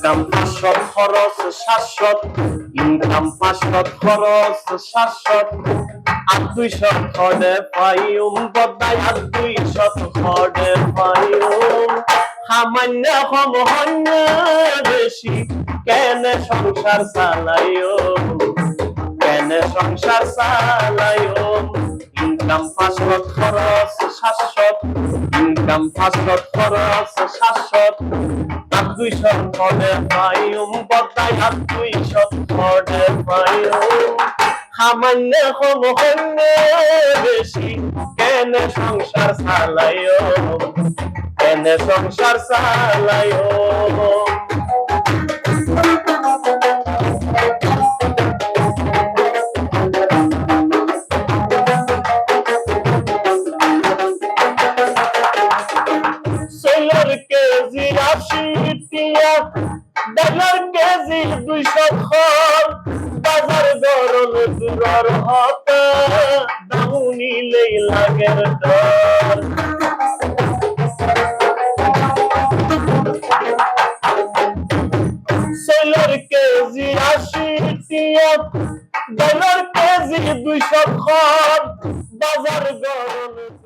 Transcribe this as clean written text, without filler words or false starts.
income 500 খরচ 700 income 500 খরচ 700 আর 200 খড়ে পাইম বদাই আর 200 খড়ে পাইম সামান্য কম হন্য বেশি কেন সংসার চালাইও কেন সংসার চালাইও ইনকাম 500 খরচ 700 ইনকাম 500 খরচ 700 আর 200 খড়ে পাইম বদাই আর 200 খড়ে পাইম সামান্য কম হন্য বেশি কেন সংসার চালাইও কেন সংসার চালাইও সোলার কেজি 80 টিয়া ডালার কেজি 200 খড় বাজার গরল দূর হতা দাউনি লেই লাগের ডর সোলার কেজি 80 টিয়া ডালার কেজি 200 খড় বাজার গরল